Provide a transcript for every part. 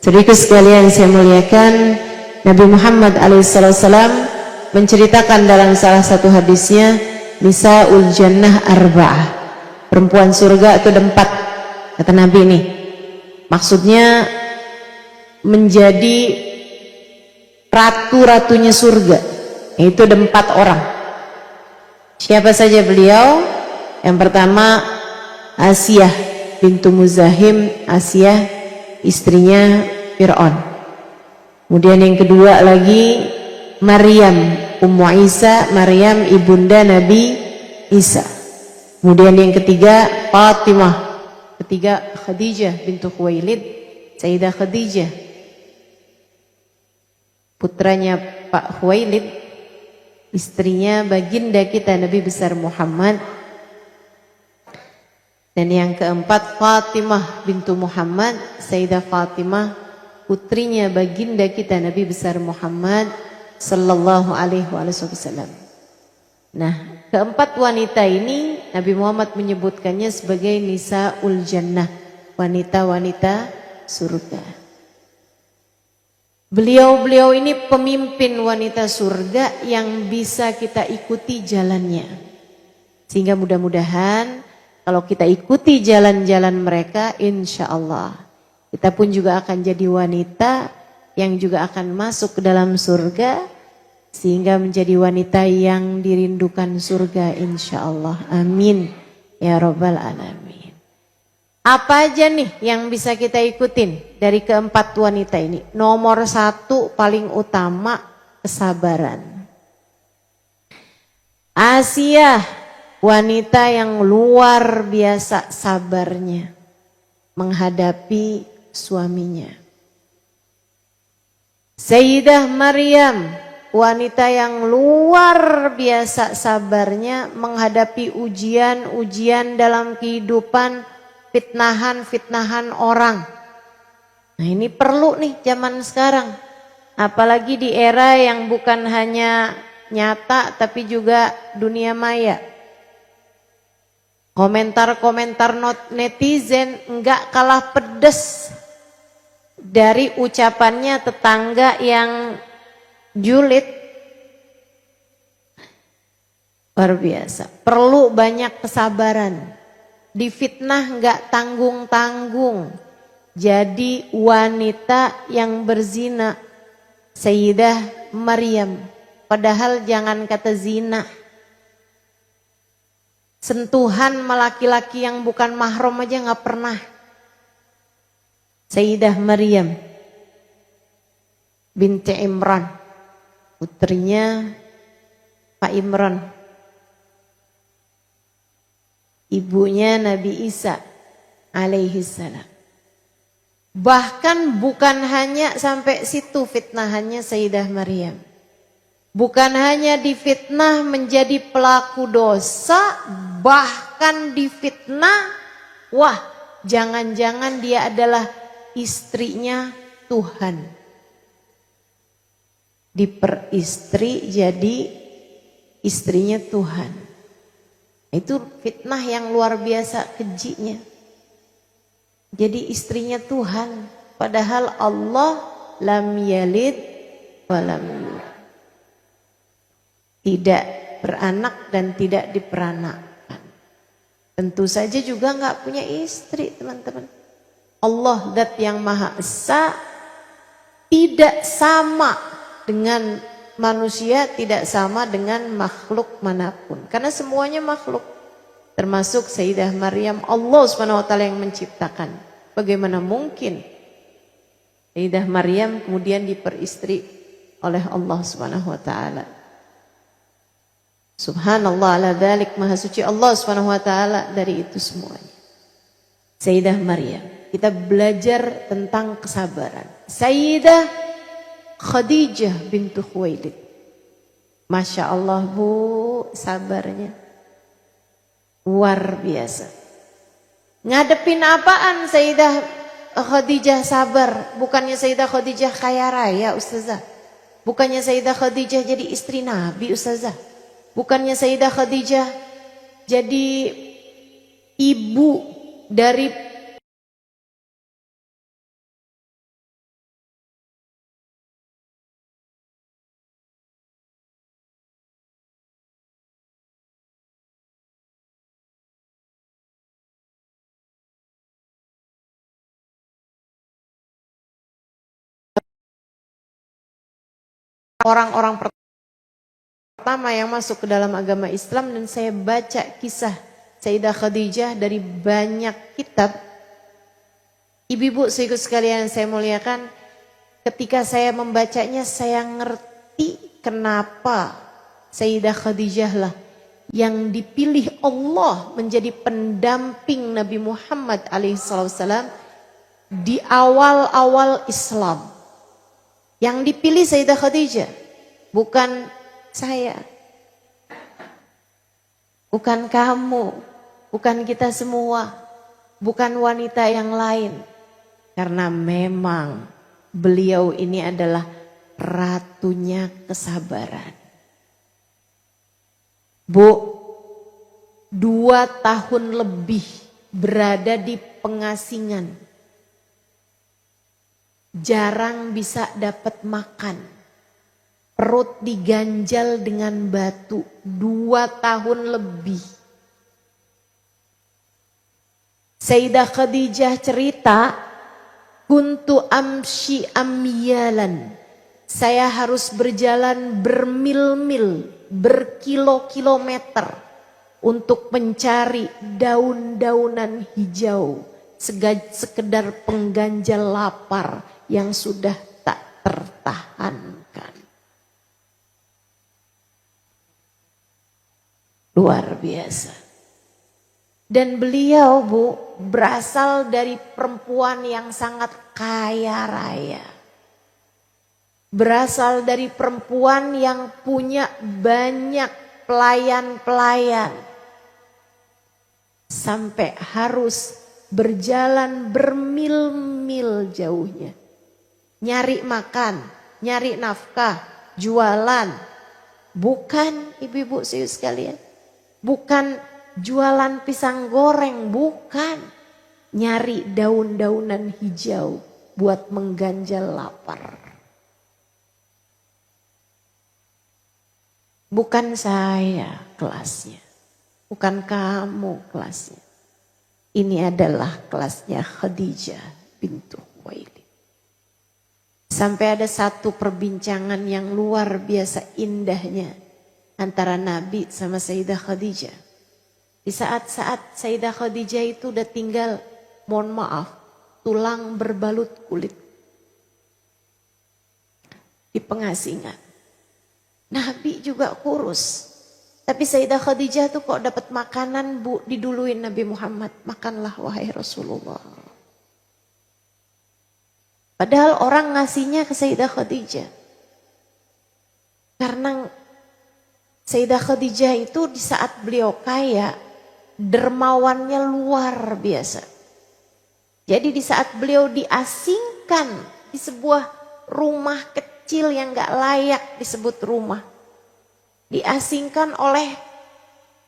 Saudaraku sekalian saya muliakan, Nabi Muhammad alaihissalam menceritakan dalam salah satu hadisnya, Nisaul Jannah arba'ah, perempuan surga itu ada 4, kata Nabi ini. Maksudnya menjadi ratu-ratunya surga, itu ada 4 orang. Siapa saja beliau? Yang pertama Asiyah bintu Muzahim, Asiyah istrinya Fir'aun. Kemudian yang kedua lagi Maryam Ummu Isa, Maryam ibunda Nabi Isa. Kemudian yang ketiga Fatimah, ketiga Khadijah bintu Khuwailid, Sayyidah Khadijah putranya Pak Khuwailid, istrinya baginda kita Nabi besar Muhammad. Dan yang keempat Fatimah bintu Muhammad, Sayyidah Fatimah putrinya baginda kita Nabi besar Muhammad sallallahu alaihi wasallam. Nah, keempat wanita ini Nabi Muhammad menyebutkannya sebagai Nisaul Jannah, wanita-wanita surga. Beliau-beliau ini pemimpin wanita surga yang bisa kita ikuti jalannya. Sehingga mudah-mudahan kalau kita ikuti jalan-jalan mereka, insya Allah kita pun juga akan jadi wanita yang juga akan masuk ke dalam surga, sehingga menjadi wanita yang dirindukan surga, insya Allah. Amin ya Rabbal Alamin. Apa aja nih yang bisa kita ikutin dari keempat wanita ini? Nomor 1 paling utama, kesabaran. Asiyah, wanita yang luar biasa sabarnya menghadapi suaminya. Sayyidah Maryam, wanita yang luar biasa sabarnya menghadapi ujian-ujian dalam kehidupan, fitnahan-fitnahan orang. Nah, ini perlu nih zaman sekarang. Apalagi di era yang bukan hanya nyata tapi juga dunia maya. Komentar-komentar netizen enggak kalah pedes dari ucapannya tetangga yang julid. Luar biasa. Perlu banyak kesabaran. Difitnah enggak tanggung-tanggung. Jadi wanita yang berzina, Sayyidah Maryam. Padahal jangan kata zina, sentuhan laki-laki yang bukan mahram aja nggak pernah. Sayyidah Maryam binti Imran, putrinya Pak Imran, ibunya Nabi Isa alaihissalam. Bahkan bukan hanya sampai situ fitnahannya Sayyidah Maryam. Bukan hanya difitnah menjadi pelaku dosa, bahkan difitnah, wah jangan-jangan dia adalah istrinya Tuhan. Diperistri jadi istrinya Tuhan. Itu fitnah yang luar biasa kejinya. Jadi istrinya Tuhan, padahal Allah lam yalid wa lam yulad, tidak beranak dan tidak diperanakkan. Tentu saja juga nggak punya istri, teman-teman. Allah zat yang Maha Esa tidak sama dengan manusia, tidak sama dengan makhluk manapun. Karena semuanya makhluk. Termasuk Sayyidah Maryam, Allah SWT yang menciptakan. Bagaimana mungkin Sayyidah Maryam kemudian diperistri oleh Allah SWT? Subhanallah ala dzalik, maha suci Allah SWT dari itu semuanya. Sayyidah Maryam, kita belajar tentang kesabaran. Sayyidah Khadijah bintu Khuwailid, Masya Allah bu, sabarnya luar biasa. Ngadepin apaan Sayyidah Khadijah sabar? Bukannya Sayyidah Khadijah kaya raya Ustazah, bukannya Sayyidah Khadijah jadi istri Nabi Ustazah, bukannya Sayyidah Khadijah jadi ibu dari orang-orang pertama yang masuk ke dalam agama Islam, dan saya baca kisah Sayyidah Khadijah dari banyak kitab. Ibu-ibu saudaraku sekalian yang saya muliakan, ketika saya membacanya saya ngerti kenapa Sayyidah Khadijah lah yang dipilih Allah menjadi pendamping Nabi Muhammad alaihissalam di awal-awal Islam. Yang dipilih Sayyidah Khadijah, bukan saya, bukan kamu, bukan kita semua, bukan wanita yang lain. Karena memang beliau ini adalah ratunya kesabaran. Bu, 2 tahun lebih berada di pengasingan. Jarang bisa dapat makan. Perut diganjal dengan batu 2 tahun lebih. Sayyidah Khadijah cerita, kuntu amshi amyalan. Saya harus berjalan bermil-mil, berkilo-kilometer untuk mencari daun-daunan hijau, sekedar pengganjal lapar yang sudah tak tertahankan. Luar biasa. Dan beliau, Bu, berasal dari perempuan yang sangat kaya raya. Berasal dari perempuan yang punya banyak pelayan-pelayan. Sampai harus berjalan bermil-mil jauhnya. Nyari makan, nyari nafkah, jualan. Bukan, ibu-ibu sekalian. Bukan jualan pisang goreng, bukan. Nyari daun-daunan hijau buat mengganjal lapar. Bukan saya kelasnya, bukan kamu kelasnya. Ini adalah kelasnya Khadijah bintu Khuwailid. Sampai ada satu perbincangan yang luar biasa indahnya antara Nabi sama Sayyidah Khadijah. Di saat-saat Sayyidah Khadijah itu udah tinggal, mohon maaf, tulang berbalut kulit di pengasingan. Nabi juga kurus. Tapi Sayyidah Khadijah tuh kok dapat makanan, Bu, diduluin Nabi Muhammad. Makanlah wahai Rasulullah. Padahal orang ngasihnya ke Sayyidah Khadijah. Karena Sayyidah Khadijah itu di saat beliau kaya, dermawannya luar biasa. Jadi di saat beliau diasingkan di sebuah rumah kecil yang gak layak disebut rumah. Diasingkan oleh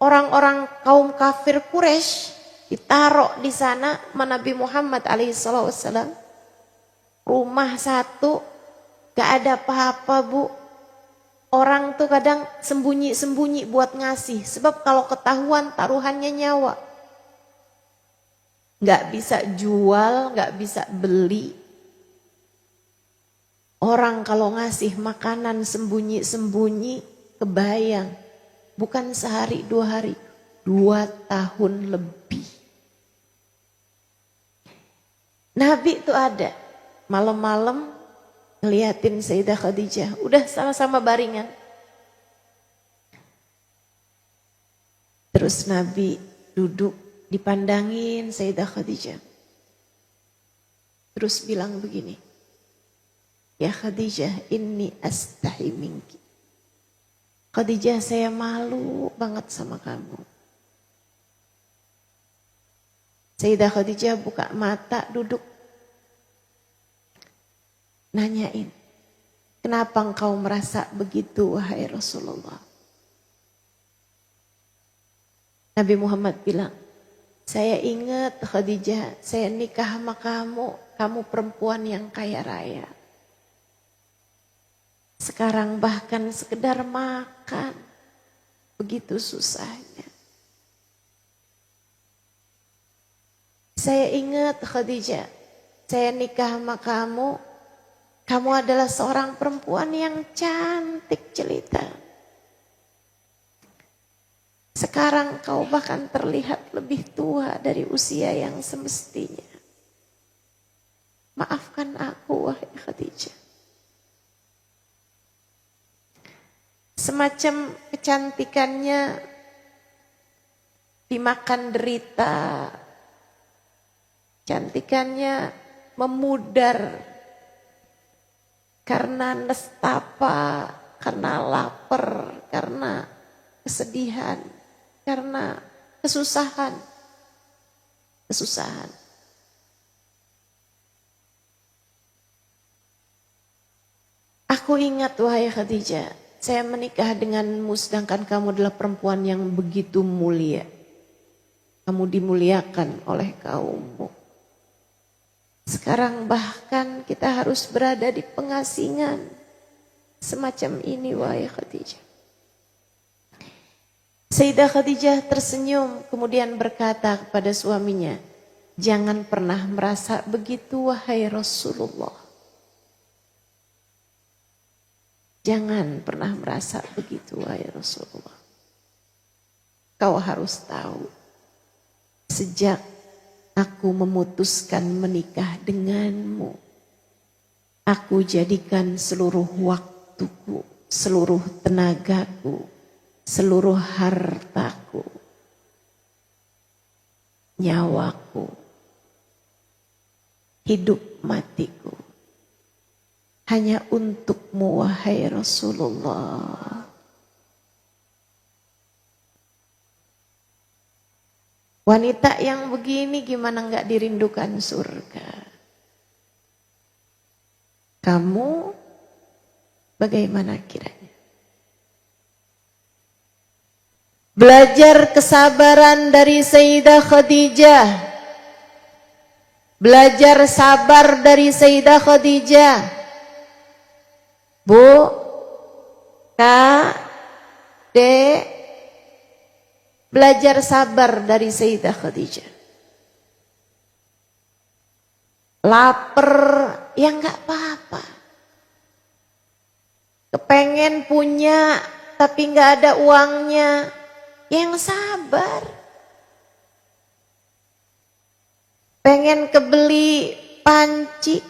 orang-orang kaum kafir Quraisy, ditaruh di sana sama Nabi Muhammad alaihissalam. Rumah satu, gak ada apa-apa, Bu. Orang tuh kadang sembunyi-sembunyi buat ngasih. Sebab kalau ketahuan taruhannya nyawa. Gak bisa jual, gak bisa beli. Orang kalau ngasih makanan sembunyi-sembunyi, kebayang. Bukan sehari 2 hari, 2 tahun lebih. Nabi itu ada. Malam-malam ngeliatin Sayyidah Khadijah. Udah sama-sama baringan. Terus Nabi duduk dipandangin Sayyidah Khadijah. Terus bilang begini. Ya Khadijah, inni astahi minki. Khadijah, saya malu banget sama kamu. Sayyidah Khadijah buka mata, duduk. Nanyain, kenapa engkau merasa begitu wahai Rasulullah? Nabi Muhammad bilang, saya ingat Khadijah, saya nikah sama kamu perempuan yang kaya raya. Sekarang bahkan sekedar makan, begitu susahnya. Saya ingat Khadijah, saya nikah sama Kamu adalah seorang perempuan yang cantik jelita. Sekarang kau bahkan terlihat lebih tua dari usia yang semestinya. Maafkan aku, wahai Khadijah. Semacam kecantikannya dimakan derita. Cantikannya memudar karena nestapa, karena lapar, karena kesedihan, karena kesusahan. Aku ingat, wahai Khadijah, saya menikah denganmu sedangkan kamu adalah perempuan yang begitu mulia. Kamu dimuliakan oleh kaummu. Sekarang bahkan kita harus berada di pengasingan semacam ini, wahai Khadijah. Sayyidah Khadijah tersenyum kemudian berkata kepada suaminya, jangan pernah merasa begitu, wahai Rasulullah. Jangan pernah merasa begitu, wahai Rasulullah. Kau harus tahu, sejak aku memutuskan menikah denganmu, aku jadikan seluruh waktuku, seluruh tenagaku, seluruh hartaku, nyawaku, hidup matiku, hanya untukmu, wahai Rasulullah. Wanita yang begini gimana enggak dirindukan surga? Kamu bagaimana kiranya? Belajar kesabaran dari Sayyidah Khadijah. Belajar sabar dari Sayyidah Khadijah. Bu, Kak, Dek, belajar sabar dari Sayyidah Khadijah. Lapar, ya enggak apa-apa. Kepengen punya, tapi enggak ada uangnya, yang sabar. Pengen kebeli panci,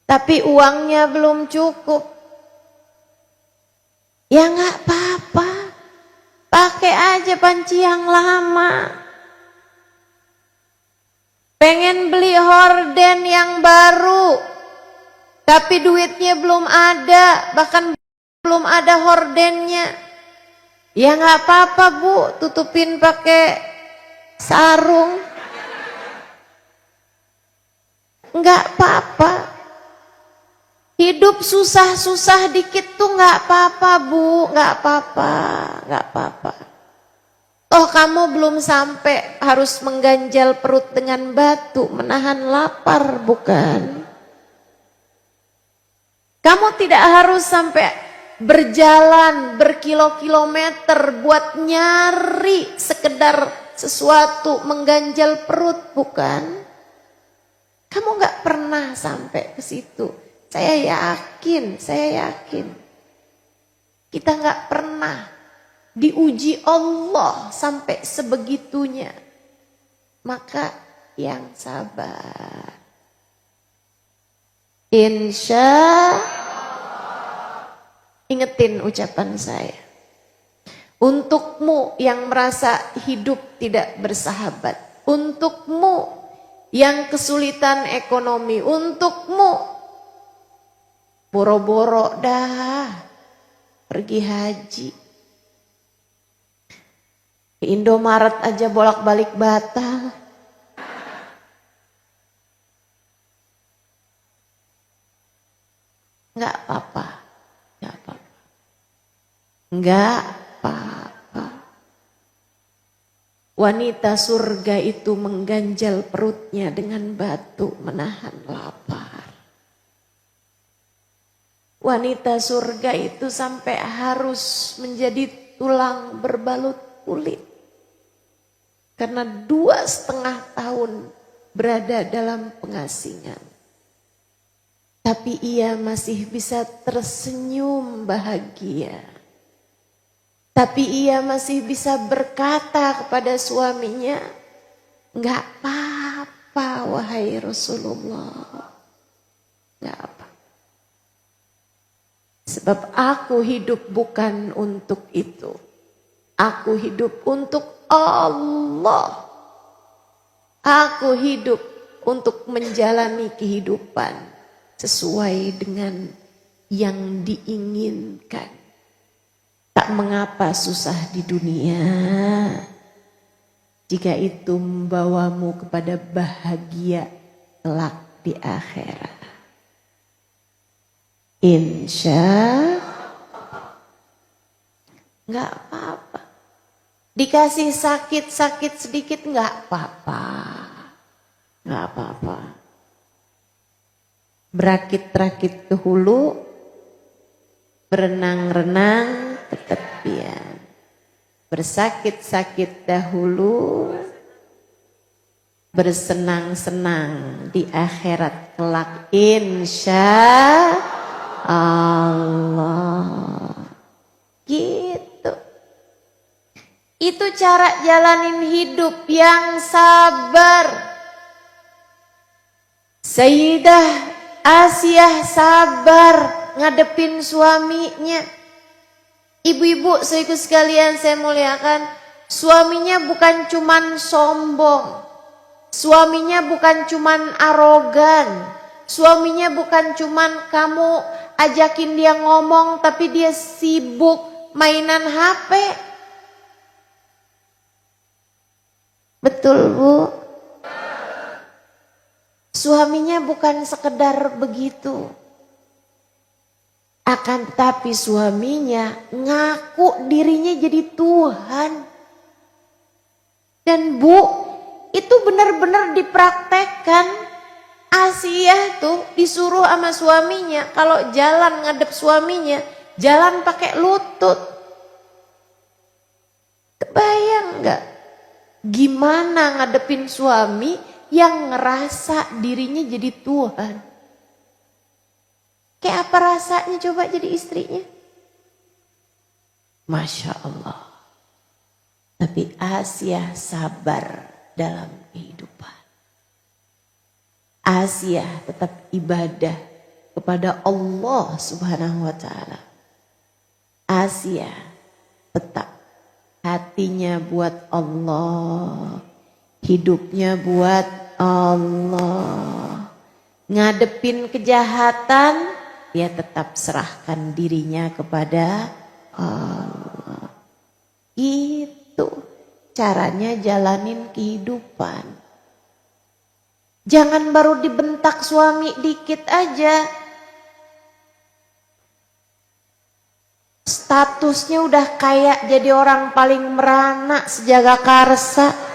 tapi uangnya belum cukup, ya enggak apa-apa. Pakai aja panci yang lama. Pengen beli horden yang baru, tapi duitnya belum ada, bahkan belum ada hordennya. Ya enggak apa-apa, Bu, tutupin pakai sarung. Enggak apa-apa. Hidup susah-susah dikit tuh nggak apa-apa, Bu, nggak apa-apa, nggak apa-apa. Toh kamu belum sampai harus mengganjal perut dengan batu, menahan lapar, bukan? Kamu tidak harus sampai berjalan berkilo-kilometer buat nyari sekedar sesuatu mengganjal perut, bukan? Kamu nggak pernah sampai ke situ. Saya yakin. Kita nggak pernah diuji Allah sampai sebegitunya. Maka yang sabar. Insya ingetin ucapan saya. Untukmu yang merasa hidup tidak bersahabat. Untukmu yang kesulitan ekonomi. Untukmu boro-boro dah pergi haji. Ke Indomaret aja bolak-balik batal. Enggak apa-apa. Wanita surga itu mengganjal perutnya dengan batu menahan lapar. Wanita surga itu sampai harus menjadi tulang berbalut kulit. Karena 2,5 tahun berada dalam pengasingan. Tapi ia masih bisa tersenyum bahagia. Tapi ia masih bisa berkata kepada suaminya, "Enggak apa-apa wahai Rasulullah. Enggak apa. Sebab aku hidup bukan untuk itu. Aku hidup untuk Allah. Aku hidup untuk menjalani kehidupan sesuai dengan yang diinginkan. Tak mengapa susah di dunia, jika itu membawamu kepada bahagia kelak di akhirat. Insya nggak apa-apa. Dikasih sakit-sakit sedikit nggak apa-apa. Nggak apa-apa. Berakit-rakit ke hulu, berenang-renang ke tepian. Bersakit-sakit dahulu, bersenang-senang di akhirat kelak insya Allah. Gitu. Itu cara jalanin hidup yang sabar. Sayyidah Asiyah sabar ngadepin suaminya. Ibu-ibu saudaraku sekalian saya muliakan, suaminya bukan cuman sombong. Suaminya bukan cuman arogan. Suaminya bukan cuman kamu ajakin dia ngomong tapi dia sibuk mainan HP. Betul Bu? Suaminya bukan sekedar begitu. Akan tetapi suaminya ngaku dirinya jadi Tuhan. Dan Bu, itu benar-benar dipraktekkan. Asiyah tuh disuruh sama suaminya, kalau jalan ngadep suaminya, jalan pakai lutut. Kebayang gak? Gimana ngadepin suami yang ngerasa dirinya jadi Tuhan? Kayak apa rasanya coba jadi istrinya? Masya Allah. Tapi Asiyah sabar dalam kehidupan. Asiyah tetap ibadah kepada Allah Subhanahu wa taala. Asiyah tetap hatinya buat Allah, hidupnya buat Allah. Ngadepin kejahatan, dia tetap serahkan dirinya kepada Allah. Itu caranya jalanin kehidupan. Jangan baru dibentak suami dikit aja, statusnya udah kayak jadi orang paling merana sejaga karsa.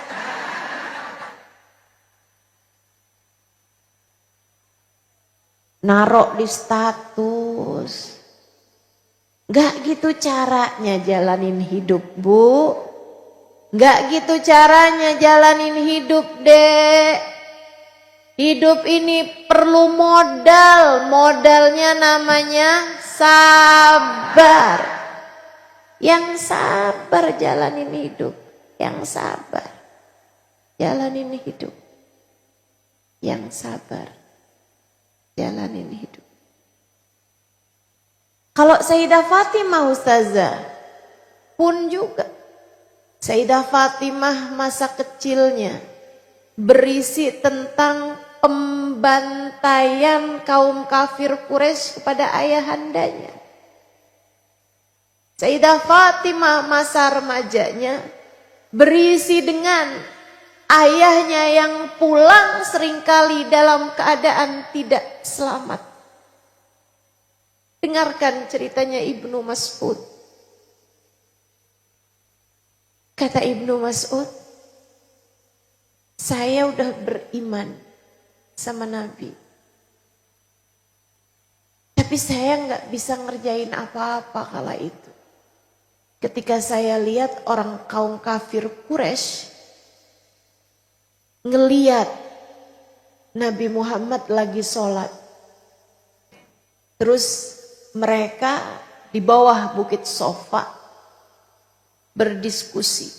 Narok di status. Gak gitu caranya jalanin hidup Bu. Gak gitu caranya jalanin hidup Dek. Hidup ini perlu modal. Modalnya namanya sabar. Yang sabar jalanin hidup. Yang sabar jalanin hidup. Yang sabar jalanin hidup. Kalau Sayyidah Fatimah Ustazah pun juga. Sayyidah Fatimah masa kecilnya berisi tentang pembantaian kaum kafir Quraisy kepada ayahandanya. Sayyidah Fatimah masa remajanya berisi dengan ayahnya yang pulang seringkali dalam keadaan tidak selamat. Dengarkan ceritanya Ibnu Mas'ud. Kata Ibnu Mas'ud, saya udah beriman sama Nabi. Tapi saya nggak bisa ngerjain apa-apa kala itu. Ketika saya lihat orang kaum kafir Quraisy ngeliat Nabi Muhammad lagi sholat. Terus mereka di bawah bukit Sofa berdiskusi,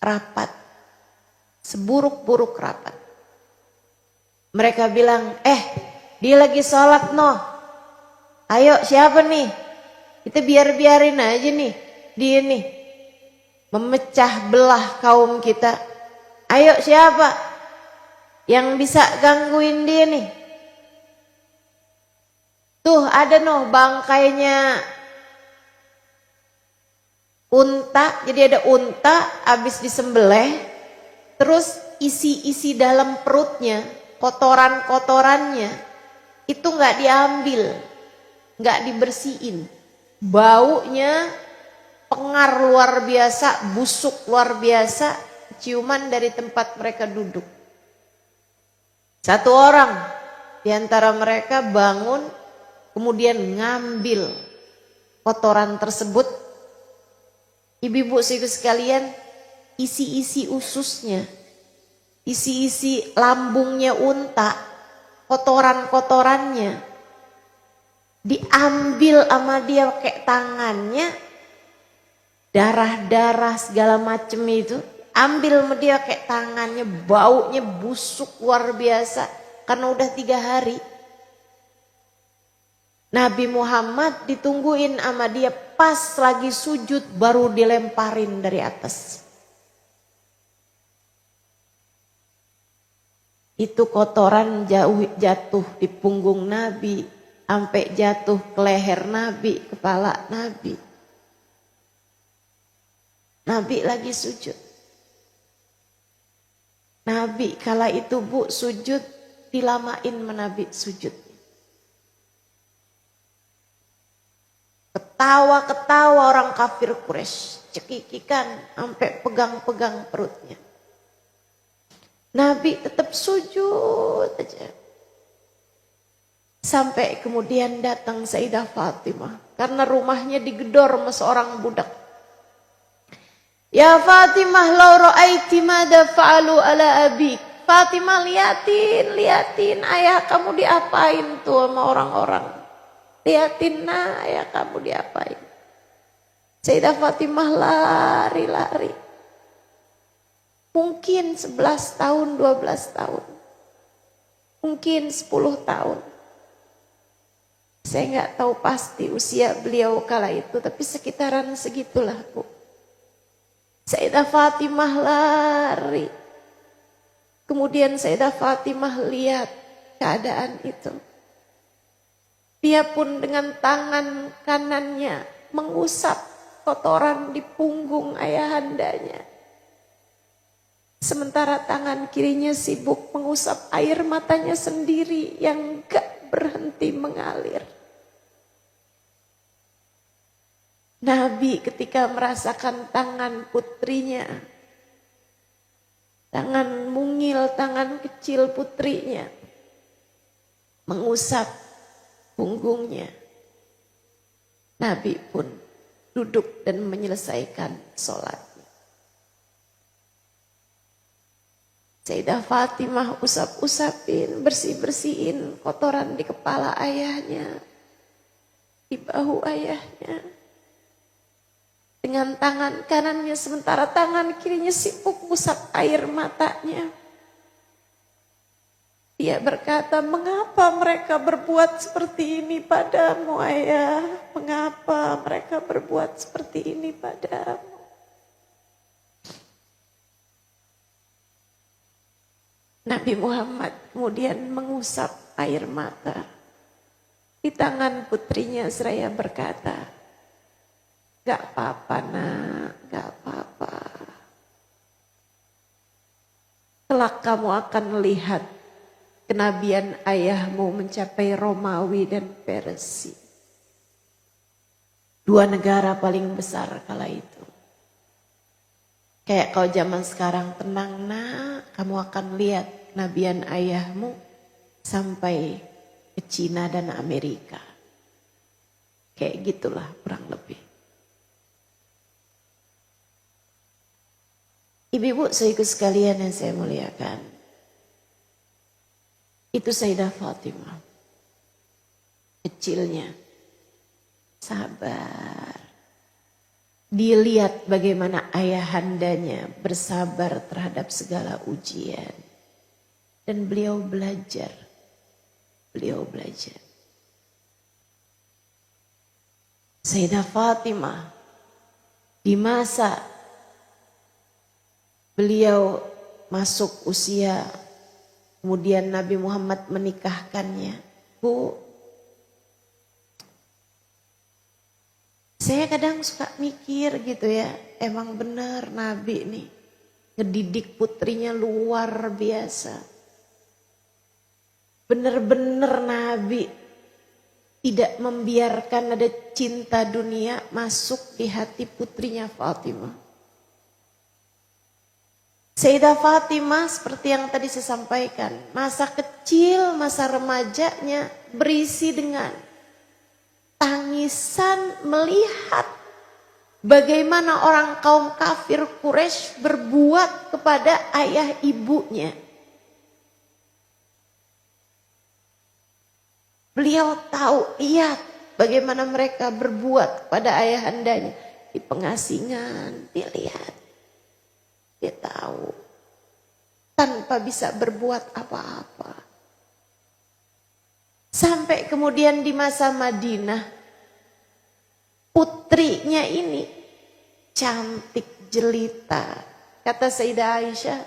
rapat, seburuk-buruk rapat. Mereka bilang, dia lagi sholat noh. Ayo siapa nih? Kita biarin aja nih, dia nih memecah belah kaum kita. Ayo siapa yang bisa gangguin dia nih? Tuh ada noh bangkainya unta, jadi ada unta habis disembelih, terus isi-isi dalam perutnya, kotoran-kotorannya itu nggak diambil, nggak dibersihin, baunya pengar luar biasa, busuk luar biasa, ciuman dari tempat mereka duduk. Satu orang di antara mereka bangun, kemudian ngambil kotoran tersebut. Ibu-ibu sekalian, isi-isi ususnya, isi-isi lambungnya unta, kotoran-kotorannya diambil sama dia pakai tangannya, darah-darah segala macam itu ambil sama dia pakai tangannya, baunya busuk luar biasa karena udah 3 hari. Nabi Muhammad ditungguin sama dia, pas lagi sujud baru dilemparin dari atas. Itu kotoran jatuh di punggung Nabi, sampai jatuh ke leher Nabi, kepala Nabi. Nabi lagi sujud. Nabi kala itu sujud, dilamain menabi sujud. Ketawa-ketawa orang kafir Quraisy, cekikikan sampai pegang-pegang perutnya. Nabi tetap sujud aja. Sampai kemudian datang Sayyidah Fatimah, karena rumahnya digedor sama seorang budak. Ya Fatimah, lau ra'aiti mada fa'alu ala abik. Fatimah, liatin ayah kamu diapain tuh sama orang-orang. Liatin ayah kamu diapain. Sayyidah Fatimah lari-lari. Mungkin 11 tahun, 12 tahun. Mungkin 10 tahun. Saya nggak tahu pasti usia beliau kala itu, tapi sekitaran segitulah, Bu. Sayyidah Fatimah lari. Kemudian Sayyidah Fatimah lihat keadaan itu. Dia pun dengan tangan kanannya mengusap kotoran di punggung ayahandanya. Sementara tangan kirinya sibuk mengusap air matanya sendiri yang gak berhenti mengalir. Nabi ketika merasakan tangan putrinya, tangan mungil, tangan kecil putrinya mengusap punggungnya, Nabi pun duduk dan menyelesaikan sholatnya. Sayyidah Fatimah usap-usapin, bersih-bersihin kotoran di kepala ayahnya, di bahu ayahnya. Dengan tangan kanannya, sementara tangan kirinya sibuk usap air matanya. Dia berkata, mengapa mereka berbuat seperti ini padamu ayah? Mengapa mereka berbuat seperti ini padamu? Nabi Muhammad kemudian mengusap air mata di tangan putrinya seraya berkata, gak apa-apa nak, gak apa-apa. Kelak kamu akan melihat kenabian ayahmu mencapai Romawi dan Persia. 2 negara paling besar kala itu. Kayak kau zaman sekarang, tenang nak, kamu akan lihat kenabian ayahmu sampai ke Cina dan Amerika. Kayak gitulah kurang lebih. Ibu-ibu saudaraku sekalian yang saya muliakan, itu Sayyidah Fatimah. Kecilnya, sabar. Dilihat bagaimana ayahandanya bersabar terhadap segala ujian. Dan beliau belajar. Sayyidah Fatimah di masa beliau masuk usia, kemudian Nabi Muhammad menikahkannya. Bu, saya kadang suka mikir gitu ya, emang benar Nabi nih ngedidik putrinya luar biasa. Benar-benar Nabi tidak membiarkan ada cinta dunia masuk di hati putrinya Fatimah. Sayyidah Fatimah seperti yang tadi saya sampaikan, masa kecil, masa remajanya berisi dengan tangisan melihat bagaimana orang kaum kafir Quraisy berbuat kepada ayah ibunya. Beliau tahu, lihat bagaimana mereka berbuat kepada ayahandanya. Di pengasingan, dilihat. Dia tahu. Tanpa bisa berbuat apa-apa. Sampai kemudian di masa Madinah, putrinya ini cantik jelita. Kata Sayyidah Aisyah,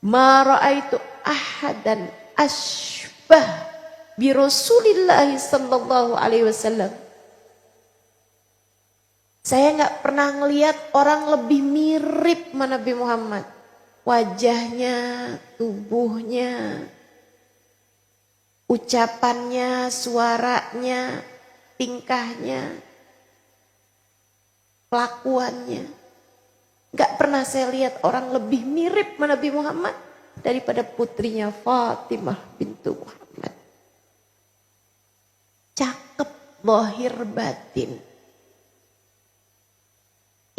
ma ra'aitu ahadan ashbah bi Rasulillah sallallahu alaihi wasallam. Saya enggak pernah ngelihat orang lebih mirip sama Nabi Muhammad. Wajahnya, tubuhnya, ucapannya, suaranya, tingkahnya, kelakuannya. Enggak pernah saya lihat orang lebih mirip sama Nabi Muhammad daripada putrinya Fatimah bintu Muhammad. Cakep lahir batin.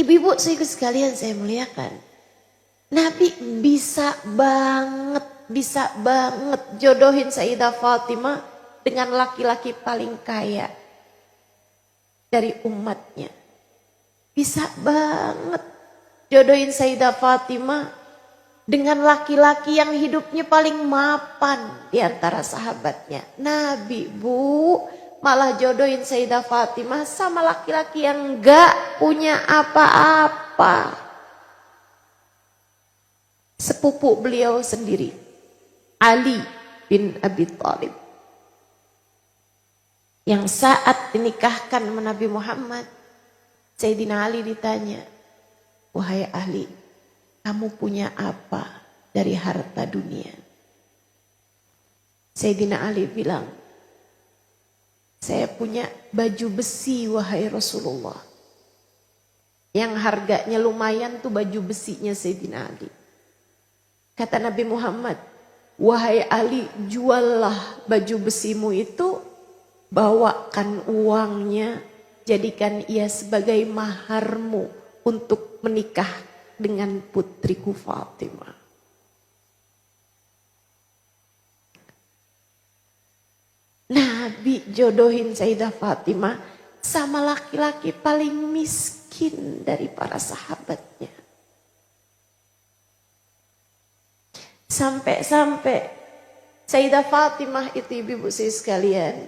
Ibu-ibu sekalian saya muliakan. Nabi bisa banget jodohin Sayyidah Fatimah dengan laki-laki paling kaya dari umatnya. Bisa banget jodohin Sayyidah Fatimah dengan laki-laki yang hidupnya paling mapan di antara sahabatnya. Nabi, Bu, malah jodohin Sayyidah Fatimah sama laki-laki yang gak punya apa-apa. Sepupu beliau sendiri, Ali bin Abi Thalib. Yang saat dinikahkan sama Nabi Muhammad, Sayyidina Ali ditanya, wahai Ali, kamu punya apa dari harta dunia? Sayyidina Ali bilang, saya punya baju besi wahai Rasulullah. Yang harganya lumayan tuh baju besinya Sayyidina Ali. Kata Nabi Muhammad, wahai Ali, juallah baju besimu itu, bawakan uangnya, jadikan ia sebagai maharmu untuk menikah dengan putriku Fatimah. Nabi jodohin Sayyidah Fatimah sama laki-laki paling miskin dari para sahabatnya. Sampai-sampai Sayyidah Fatimah itu ibu-ibu sekalian,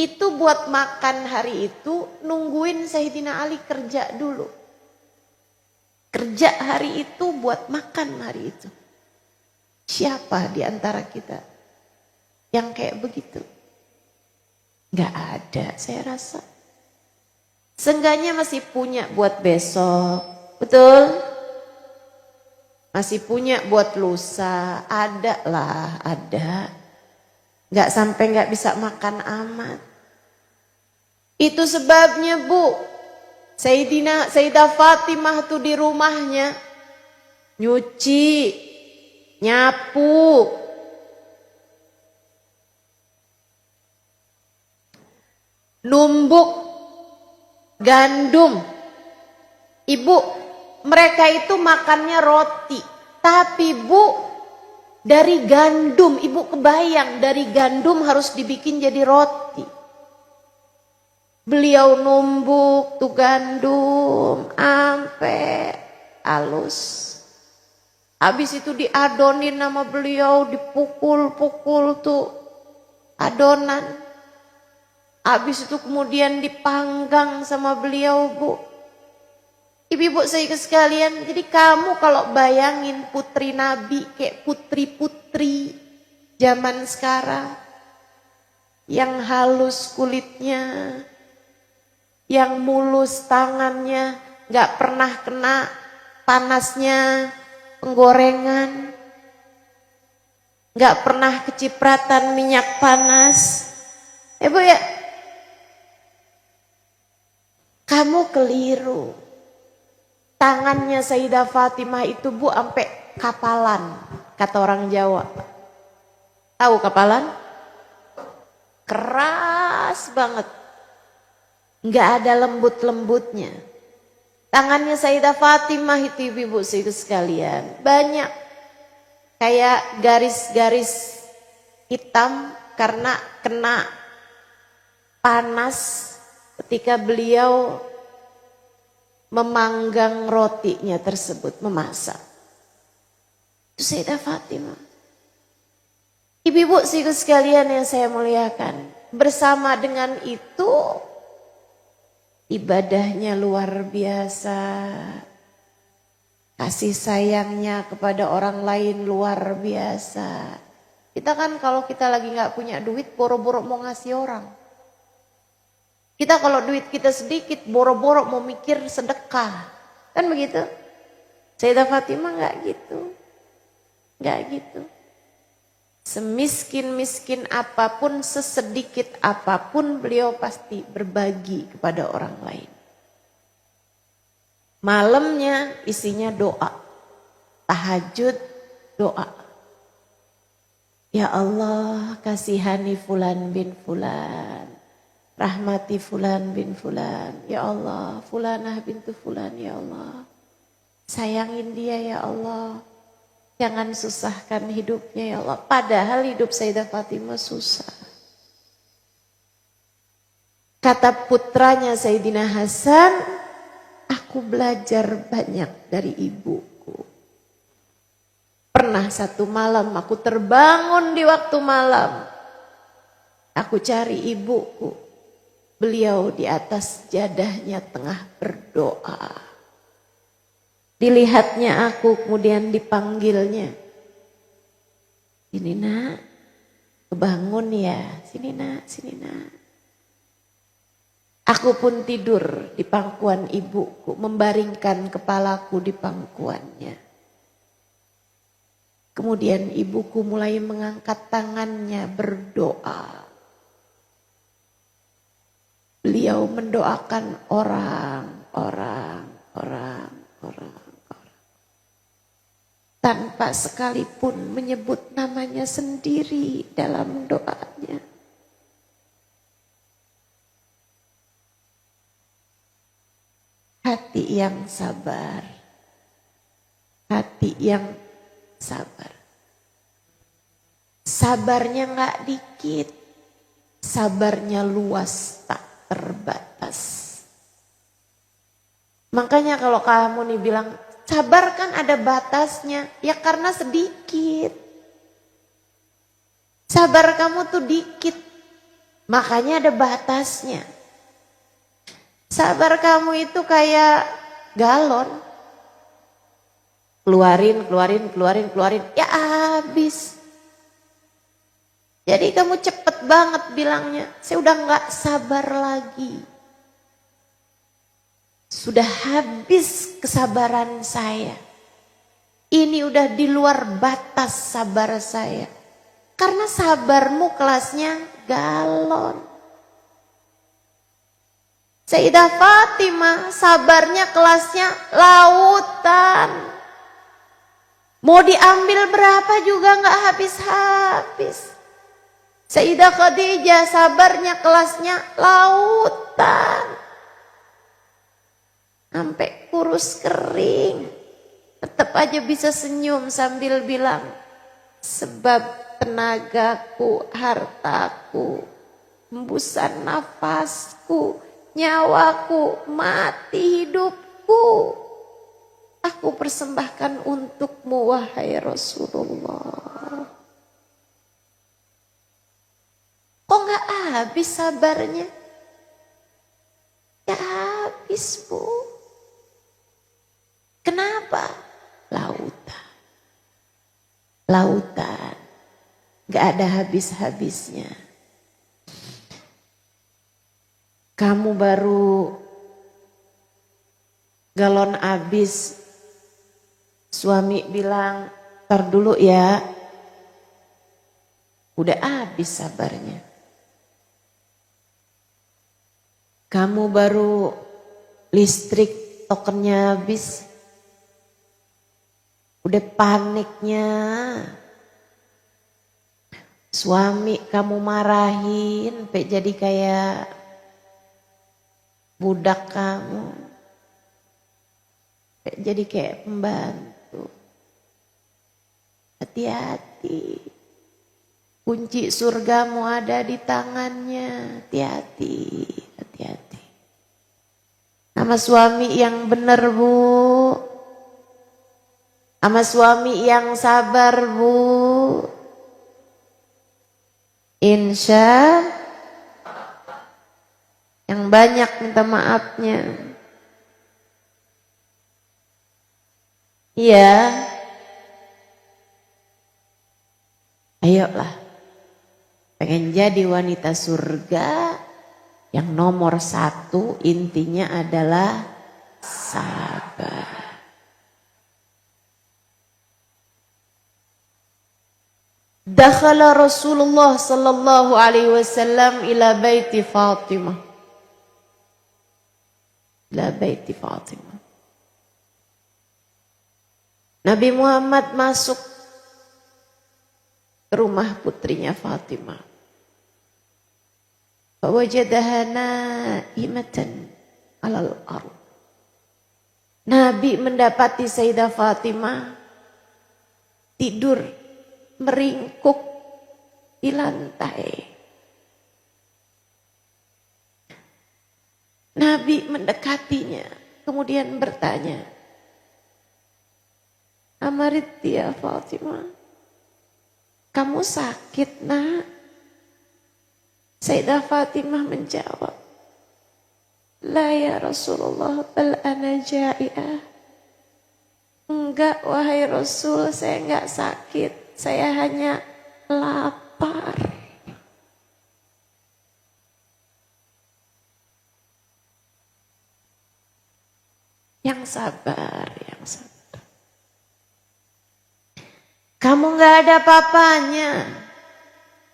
itu buat makan hari itu nungguin Sayyidina Ali kerja dulu. Kerja hari itu buat makan hari itu. Siapa di antara kita yang kayak begitu? Gak ada saya rasa. Seenggaknya masih punya buat besok. Betul? Masih punya buat lusa. Ada lah, ada. Gak sampai gak bisa makan amat. Itu sebabnya Bu, Sayyidah Fatimah tuh di rumahnya nyuci, nyapu, numbuk gandum. Ibu, mereka itu makannya roti. Tapi Bu, dari gandum, Ibu kebayang dari gandum harus dibikin jadi roti. Beliau numbuk tuh gandum ampe halus. Habis itu diadonin sama beliau, dipukul-pukul tuh adonan. Habis itu kemudian dipanggang sama beliau, Bu. Ibu-ibu saya sekalian, jadi kamu kalau bayangin putri Nabi kayak putri-putri zaman sekarang yang halus kulitnya, yang mulus tangannya, gak pernah kena panasnya penggorengan, gak pernah kecipratan minyak panas. Bu ya, kamu keliru. Tangannya Sayyidah Fatimah itu Bu sampai kapalan, kata orang Jawa. Tahu kapalan? Keras banget. Nggak ada lembut-lembutnya. Tangannya Sayyidah Fatimah itu ibu-ibu sekalian, banyak kayak garis-garis hitam karena kena panas ketika beliau memanggang rotinya tersebut, memasak. Itu Sayyidah Fatimah. Ibu-ibu sekalian yang saya muliakan, bersama dengan itu ibadahnya luar biasa. Kasih sayangnya kepada orang lain luar biasa. Kita kan kalau kita lagi gak punya duit, boro-boro mau ngasih orang. Kita kalau duit kita sedikit, boro-boro mau mikir sedekah. Kan begitu? Sayyidah Fatimah gak gitu. Gak gitu. Semiskin-miskin apapun, sesedikit apapun, beliau pasti berbagi kepada orang lain. Malamnya isinya doa. Tahajud, doa. Ya Allah, kasihani fulan bin fulan. Rahmati fulan bin fulan. Ya Allah, fulanah bintu fulan, ya Allah. Sayangin dia ya Allah. Jangan susahkan hidupnya ya Allah. Padahal hidup Sayyidah Fatimah susah. Kata putranya Sayyidina Hasan, aku belajar banyak dari ibuku. Pernah satu malam aku terbangun di waktu malam. Aku cari ibuku. Beliau di atas jadahnya tengah berdoa. Dilihatnya aku, kemudian dipanggilnya. Sini nak, kebangun ya, sini nak, sini nak. Aku pun tidur di pangkuan ibuku, membaringkan kepalaku di pangkuannya. Kemudian ibuku mulai mengangkat tangannya berdoa. Beliau mendoakan orang. Tanpa sekalipun menyebut namanya sendiri dalam doanya. Hati yang sabar. Hati yang sabar. Sabarnya gak dikit. Sabarnya luas, tak terbatas. Makanya kalau kamu nih bilang, sabar kan ada batasnya. Ya karena sedikit. Sabar kamu tuh dikit. Makanya ada batasnya. Sabar kamu itu kayak galon. Keluarin. Ya habis. Jadi kamu cepet banget bilangnya, saya udah gak sabar lagi. Sudah habis kesabaran saya. Ini udah di luar batas sabar saya. Karena sabarmu kelasnya galon. Sayyidah Fatimah sabarnya kelasnya lautan. Mau diambil berapa juga gak habis-habis. Sayyidah Khadijah sabarnya kelasnya lautan. Sampai kurus kering. Tetap aja bisa senyum sambil bilang, sebab tenagaku, hartaku, hembusan nafasku, nyawaku, mati hidupku, aku persembahkan untukmu wahai Rasulullah. Kok gak habis sabarnya? Gak habis, Bu. Kenapa? Lautan. Gak ada habis-habisnya. Kamu baru galon habis, suami bilang, "Ntar dulu ya." Udah habis sabarnya. Kamu baru listrik tokennya habis, udah paniknya. Suami kamu marahin, sampai jadi kayak budak kamu, sampai jadi kayak pembantu. Hati-hati, kunci surgamu ada di tangannya. Hati-hati, hati-hati. Sama suami yang benar, Bu. Sama suami yang sabar, Bu. Insya yang banyak minta maafnya. Iya. Ayolah. Pengen jadi wanita surga, yang nomor 1 intinya adalah sabar. Dakhala Rasulullah sallallahu alaihi wasallam ila baiti Fatimah. Ila baiti Fatimah. Nabi Muhammad masuk ke rumah putrinya Fatimah. Fawajadaha naimatan 'alal ardh. Nabi mendapati Sayyidah Fatimah tidur meringkuk di lantai. Nabi mendekatinya, kemudian bertanya, "Amarit ya Fatimah, kamu sakit, Nak?" Sayyidah Fatimah menjawab, "La ya Rasulullah, bal ana ja'iah." "Enggak wahai Rasul, saya enggak sakit. Saya hanya lapar." Yang sabar, yang sabar. Kamu enggak ada apa-apanya.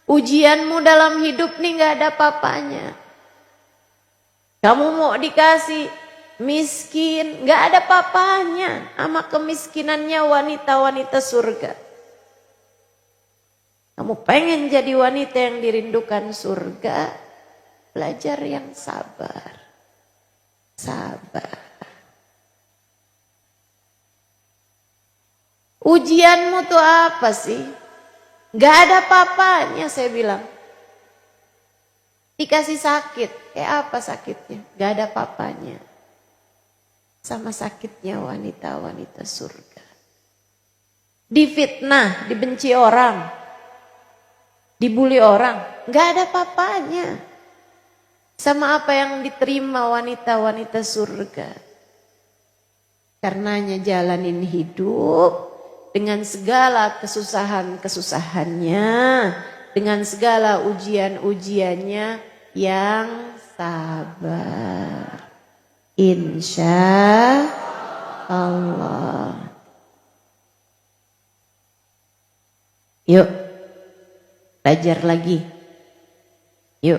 Ujianmu dalam hidup nih enggak ada apa-apanya. Kamu mau dikasih miskin, enggak ada apa-apanya sama kemiskinannya wanita-wanita surga. Kamu pengen jadi wanita yang dirindukan surga, belajar yang sabar. Sabar. Ujianmu tuh apa sih? Gak ada apa-apanya, saya bilang. Dikasih sakit, kayak apa sakitnya? Gak ada apa-apanya. Sama sakitnya wanita-wanita surga. Difitnah, dibenci orang, dibully orang, gak ada apa-apanya. Sama apa yang diterima wanita-wanita surga. Karenanya jalanin hidup dengan segala kesusahan-kesusahannya, dengan segala ujian-ujiannya, yang sabar. Insya Allah. Yuk, belajar lagi. Yuk,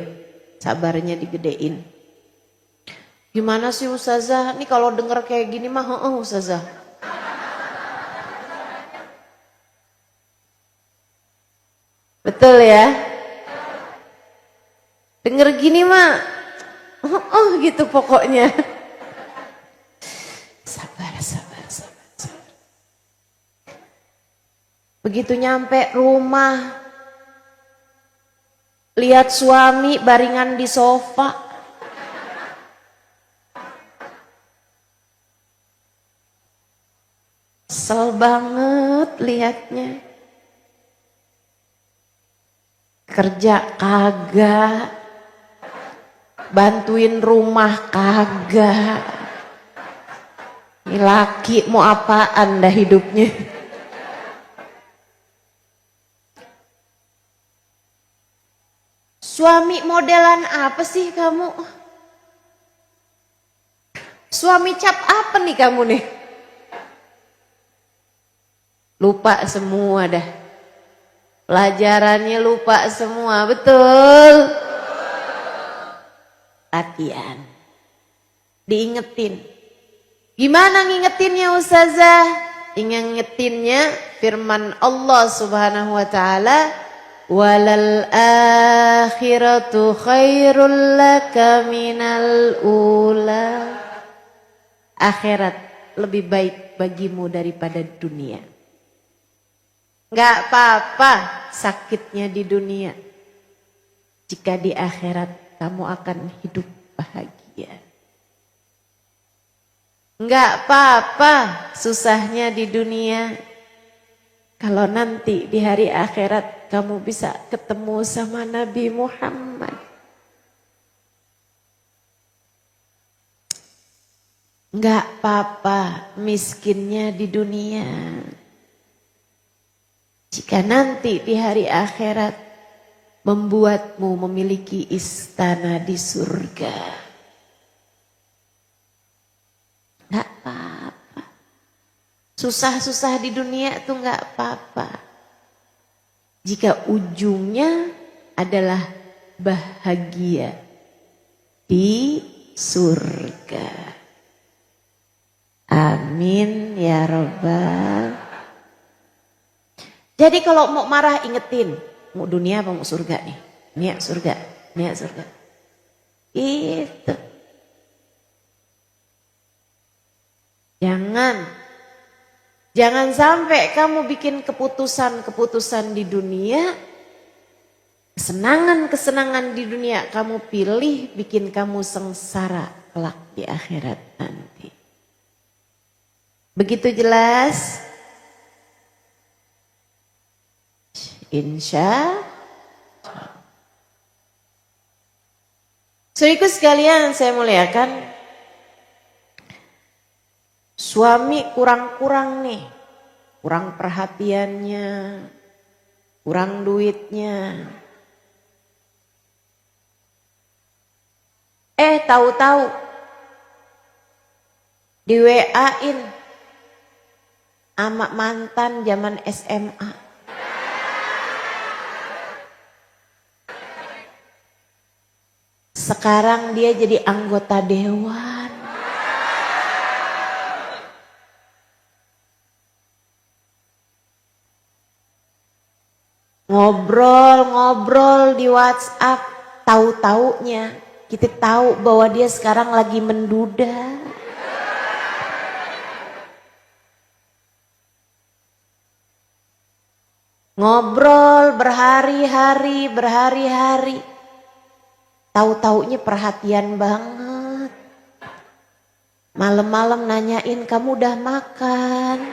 sabarnya digedein. Gimana sih Ustazah? Nih kalau denger kayak gini mah, Ustazah. Betul ya? Denger gini mah, gitu pokoknya. Begitu nyampe rumah, lihat suami baringan di sofa. Kesel banget lihatnya. Kerja kagak, bantuin rumah kagak. Ini laki mau apaan dah hidupnya. Suami modelan apa sih kamu? Suami cap apa nih kamu nih? Lupa semua dah. Pelajarannya lupa semua, betul? Latihan. Diingetin. Gimana ngingetinnya Ustazah? Ngingetinnya firman Allah Subhanahu wa taala, "Walal akhiratu khairul laka minal ula." Akhirat lebih baik bagimu daripada dunia. Enggak apa-apa sakitnya di dunia, jika di akhirat kamu akan hidup bahagia. Enggak apa-apa susahnya di dunia, kalau nanti di hari akhirat kamu bisa ketemu sama Nabi Muhammad. Enggak apa-apa miskinnya di dunia, jika nanti di hari akhirat membuatmu memiliki istana di surga. Enggak apa-apa. Susah-susah di dunia itu enggak apa-apa, jika ujungnya adalah bahagia di surga. Amin ya Rabbal. Jadi kalau mau marah ingetin, mau dunia apa mau surga nih? Niat surga, niat surga. Itu. Jangan sampai kamu bikin keputusan-keputusan di dunia, kesenangan-kesenangan di dunia kamu pilih bikin kamu sengsara kelak di akhirat nanti. Begitu jelas? Insya Allah. Saudaraku sekalian saya muliakan, suami kurang-kurang nih, kurang perhatiannya, kurang duitnya. Tahu-tahu di WA-in sama mantan zaman SMA. Sekarang dia jadi anggota dewan. Ngobrol di WhatsApp, tahu-taunya kita tahu bahwa dia sekarang lagi menduda. Ngobrol berhari-hari, tahu-taunya perhatian banget. Malam-malam nanyain kamu udah makan.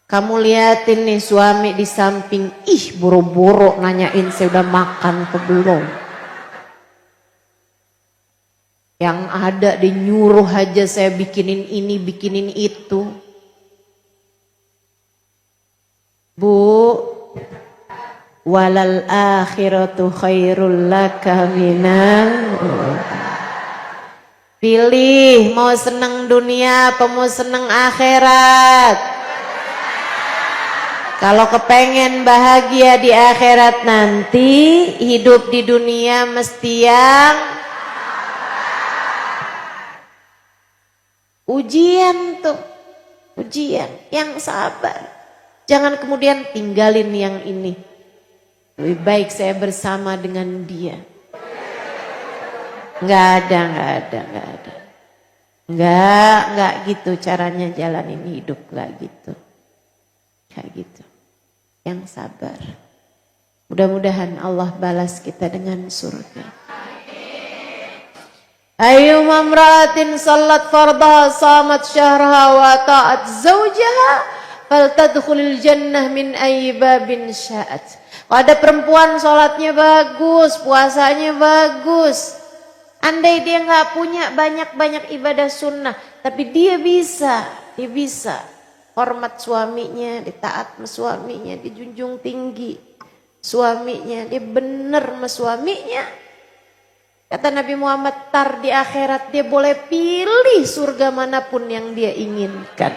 Kamu liatin nih suami di samping, boro-boro nanyain saya udah makan atau belum. Yang ada dia nyuruh aja saya bikinin ini, bikinin itu. Bu, walal akhiratu khairul laka minal. Pilih mau seneng dunia apa mau seneng akhirat. Kalau kepengen bahagia di akhirat nanti, hidup di dunia mesti yang ujian tuh. Ujian, yang sabar. Jangan kemudian tinggalin yang ini. Lebih baik saya bersama dengan dia. Nggak ada. Enggak gitu caranya jalanin hidup, enggak gitu. Enggak gitu. Yang sabar. Mudah-mudahan Allah balas kita dengan surga. Ayyuma imra'atin sallat fardaha samat syahraha wa ta'at zawjaha faltadkhulil jannah min ayyi babin sya'at. Ada perempuan sholatnya bagus, puasanya bagus. Andai dia nggak punya banyak-banyak ibadah sunnah, tapi dia bisa hormat suaminya, ditaat sama suaminya, dijunjung tinggi suaminya, dia benar sama suaminya. Kata Nabi Muhammad, tar di akhirat dia boleh pilih surga manapun yang dia inginkan.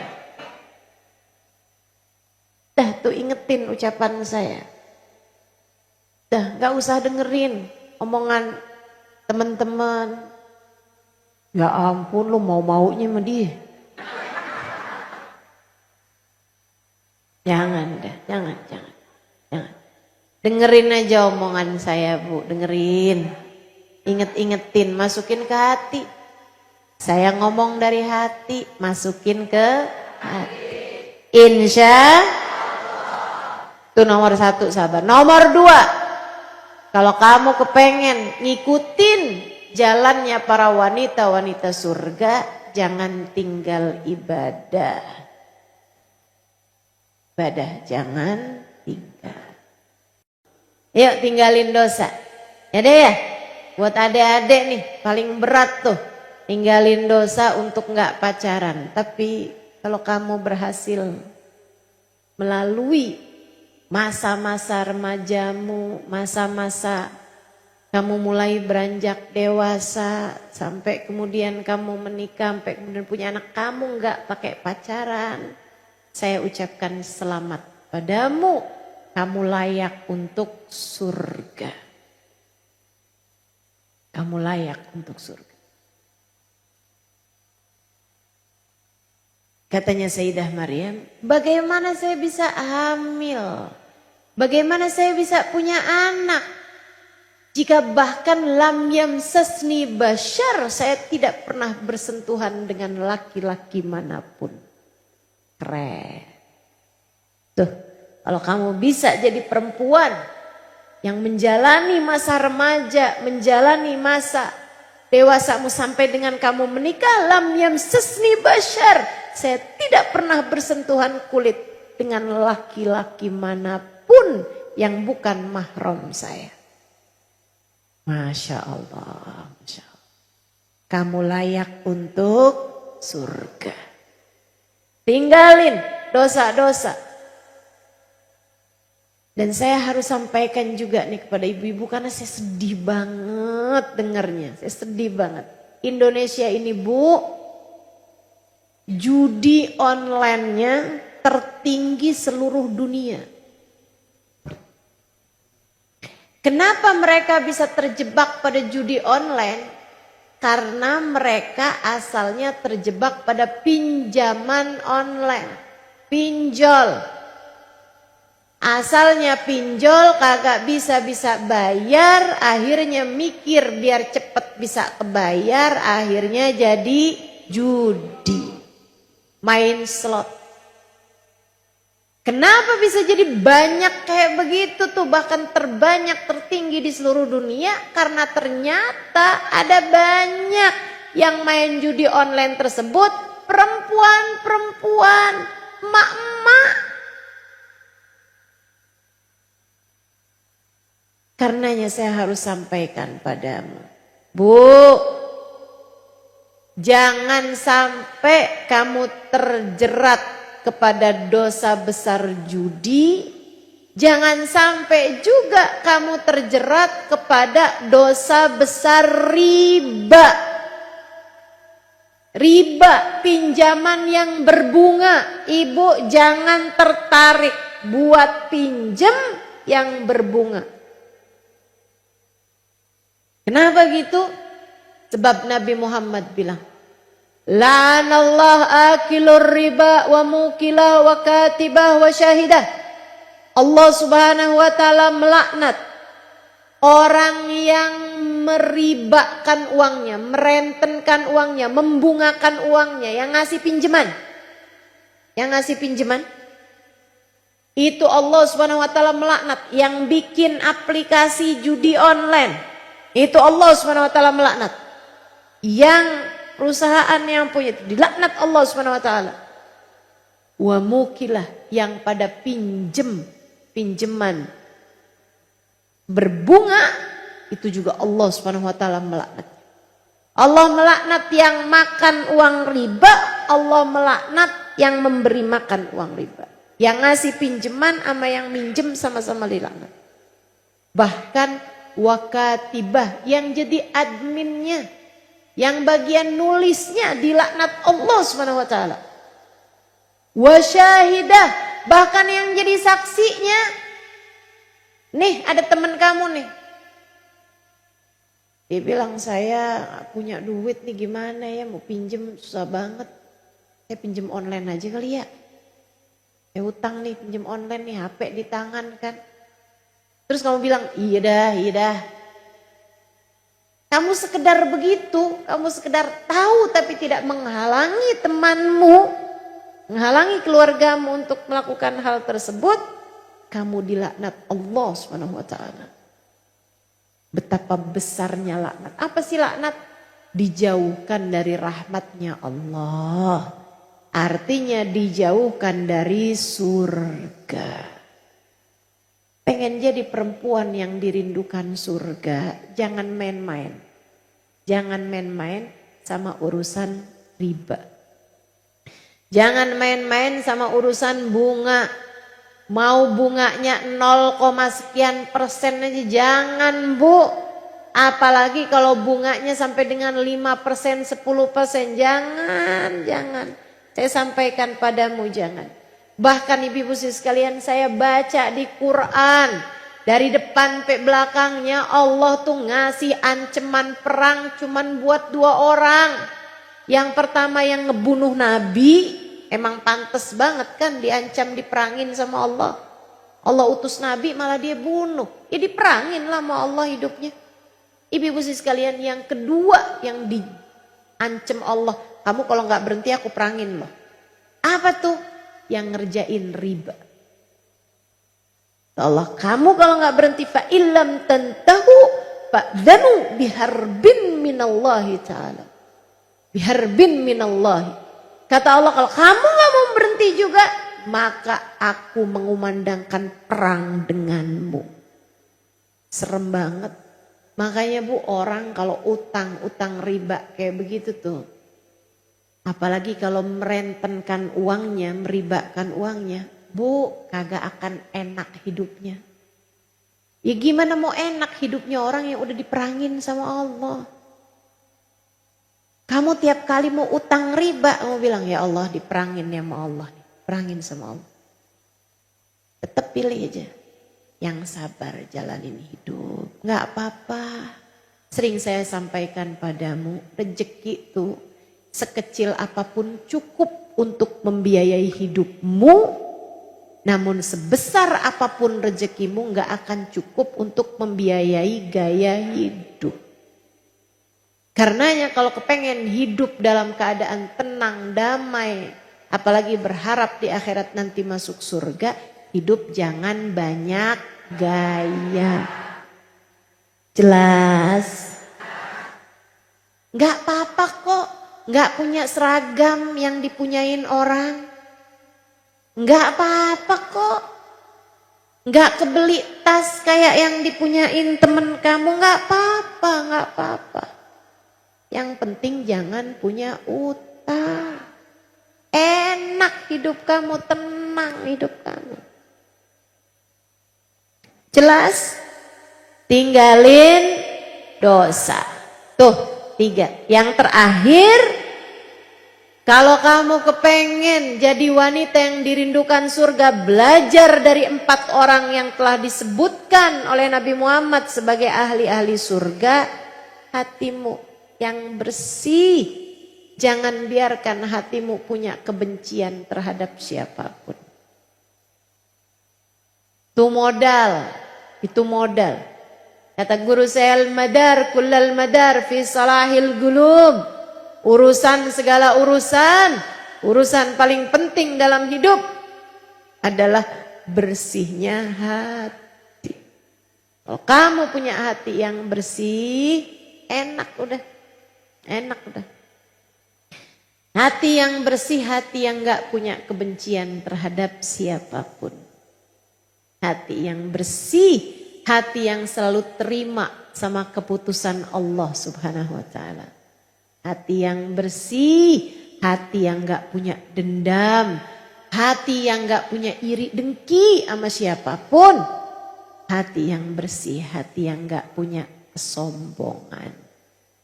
Dah tuh ingetin ucapan saya. Dah nggak usah dengerin omongan teman-teman. Ya ampun, lu mau-maunya sama dia. Jangan. Dengerin aja omongan saya, Bu, dengerin. Inget-ingetin, masukin ke hati. Saya ngomong dari hati, masukin ke hati. Insya Allah. Itu nomor 1, sabar. Nomor 2, kalau kamu kepengen ngikutin jalannya para wanita-wanita surga, jangan tinggal ibadah. Ibadah jangan tinggal. Yuk tinggalin dosa. Ya deh ya, buat adik-adik nih paling berat tuh. Tinggalin dosa untuk gak pacaran. Tapi kalau kamu berhasil melalui masa-masa remajamu, masa-masa kamu mulai beranjak dewasa, sampai kemudian kamu menikah, sampai kemudian punya anak, kamu gak pakai pacaran, saya ucapkan selamat padamu, kamu layak untuk surga. Kamu layak untuk surga. Katanya Sayyidah Maryam, bagaimana saya bisa hamil? Bagaimana saya bisa punya anak? Jika bahkan lam yamsasni bashar, saya tidak pernah bersentuhan dengan laki-laki manapun. Keren. Tuh, kalau kamu bisa jadi perempuan yang menjalani masa remaja, menjalani masa dewasamu sampai dengan kamu menikah, lam yamsasni bashar, saya tidak pernah bersentuhan kulit dengan laki-laki manapun yang bukan mahram saya. Masya Allah, Masya Allah. Kamu layak untuk surga. Tinggalin dosa-dosa. Dan saya harus sampaikan juga nih kepada ibu-ibu, karena saya sedih banget dengarnya. Saya sedih banget. Indonesia ini, Bu, judi online-nya tertinggi seluruh dunia. Kenapa mereka bisa terjebak pada judi online? Karena mereka asalnya terjebak pada pinjaman online. Pinjol. Asalnya pinjol, kagak bisa bayar, akhirnya mikir biar cepet bisa kebayar, akhirnya jadi judi. Main slot. Kenapa bisa jadi banyak kayak begitu tuh, bahkan terbanyak, tertinggi di seluruh dunia? Karena ternyata ada banyak yang main judi online tersebut perempuan-perempuan, emak-emak. Karenanya saya harus sampaikan padamu, Bu, jangan sampai kamu terjerat kepada dosa besar judi, jangan sampai juga kamu terjerat kepada dosa besar riba. Riba, pinjaman yang berbunga. Ibu jangan tertarik buat pinjam yang berbunga. Kenapa gitu? Sebab Nabi Muhammad bilang, la'anallah akilur riba wa mukilah wa katibah wa syahidah. Allah subhanahu wa ta'ala melaknat orang yang meribakan uangnya, merentenkan uangnya, membungakan uangnya, yang ngasih pinjaman. Yang ngasih pinjaman itu Allah Subhanahu wa taala melaknat. Yang bikin aplikasi judi online itu Allah Subhanahu wa taala melaknat. Yang perusahaan yang punya itu dilaknat Allah Subhanahu wa taala. Wa mukilah, yang pada pinjaman berbunga itu juga Allah Subhanahu wa taala melaknat. Allah melaknat yang makan uang riba, Allah melaknat yang memberi makan uang riba. Yang ngasih pinjaman sama yang minjem sama-sama dilaknat. Bahkan wakatibah, yang jadi adminnya, yang bagian nulisnya dilaknat Allah Subhanahu wa taala. Wasyahidah, bahkan yang jadi saksinya. Nih ada teman kamu nih. Dia bilang, saya punya duit nih, gimana ya, mau pinjem susah banget. Saya pinjem online aja kali ya. Ya utang nih, pinjem online nih, HP di tangan kan. Terus kamu bilang, iya dah. Kamu sekedar begitu, kamu sekedar tahu tapi tidak menghalangi temanmu, menghalangi keluargamu untuk melakukan hal tersebut, kamu dilaknat Allah Subhanahu wa taala. Betapa besarnya laknat. Apa sih laknat? Dijauhkan dari rahmatnya Allah. Artinya dijauhkan dari surga. Pengen jadi perempuan yang dirindukan surga, jangan main-main. Jangan main-main sama urusan riba. Jangan main-main sama urusan bunga. Mau bunganya 0, sekian persen aja, jangan Bu. Apalagi kalau bunganya sampai dengan 5%, 10%, jangan. Saya sampaikan padamu, jangan. Bahkan ibu-ibu sekalian, saya baca di Quran, dari depan sampai belakangnya Allah tuh ngasih ancaman perang cuman buat 2 orang. Yang pertama yang ngebunuh Nabi. Emang pantas banget kan diancam diperangin sama Allah. Allah utus Nabi malah dia bunuh. Ya diperangin lah sama Allah hidupnya. Ibu-ibu sekalian, yang kedua yang diancam Allah. Kamu kalau gak berhenti aku perangin loh. Apa tuh? Yang ngerjain riba. Allah, kamu kalau gak berhenti fa'illam tantahu fa'danu biharbin minallahi ta'ala. Biharbin minallahi. Kata Allah, kalau kamu gak mau berhenti juga, maka aku mengumandangkan perang denganmu. Serem banget. Makanya Bu, orang kalau utang riba kayak begitu tuh. Apalagi kalau merentenkan uangnya, meribakan uangnya. Bu, kagak akan enak hidupnya. Ya gimana mau enak hidupnya orang yang udah diperangin sama Allah. Kamu tiap kali mau utang riba, kamu bilang, ya Allah diperangin ya sama Allah. Perangin sama Allah. Tetap pilih aja. Yang sabar jalanin hidup. Gak apa-apa. Sering saya sampaikan padamu, rezeki itu sekecil apapun cukup untuk membiayai hidupmu. Namun sebesar apapun rezekimu gak akan cukup untuk membiayai gaya hidup. Karenanya kalau kepengen hidup dalam keadaan tenang, damai, apalagi berharap di akhirat nanti masuk surga, hidup jangan banyak gaya. Jelas? Gak apa-apa kok, gak punya seragam yang dipunyain orang. Gak apa-apa kok. Gak kebeli tas kayak yang dipunyain temen kamu, gak apa-apa. Yang penting jangan punya utang. Enak hidup kamu, tenang hidup kamu. Jelas? Tinggalin dosa. Tuh, 3. Yang terakhir, kalau kamu kepengen jadi wanita yang dirindukan surga, belajar dari 4 orang yang telah disebutkan oleh Nabi Muhammad sebagai ahli-ahli surga. Hatimu yang bersih, jangan biarkan hatimu punya kebencian terhadap siapapun. Itu modal. Kata guru saya, al-madar kullal madar fi salahil gulub. Urusan segala urusan, urusan paling penting dalam hidup adalah bersihnya hati. Kalau kamu punya hati yang bersih, enak udah. Enak udah. Hati yang bersih, hati yang gak punya kebencian terhadap siapapun. Hati yang bersih, hati yang selalu terima sama keputusan Allah Subhanahu wa ta'ala. Hati yang bersih, hati yang gak punya dendam, hati yang gak punya iri dengki sama siapapun. Hati yang bersih, hati yang gak punya kesombongan.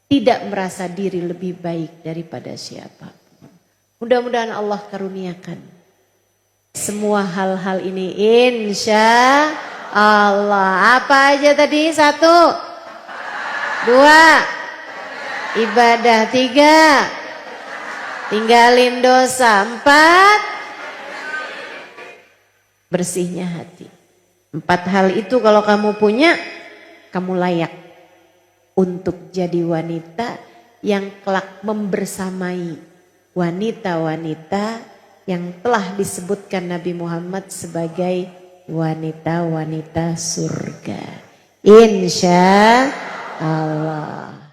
Tidak merasa diri lebih baik daripada siapapun. Mudah-mudahan Allah karuniakan semua hal-hal ini insya Allah. Apa aja tadi? 1, 2, ibadah. 3, tinggalin dosa. 4, bersihnya hati. 4 hal itu kalau kamu punya, kamu layak untuk jadi wanita yang kelak membersamai wanita-wanita yang telah disebutkan Nabi Muhammad sebagai wanita-wanita surga. Insya Allah.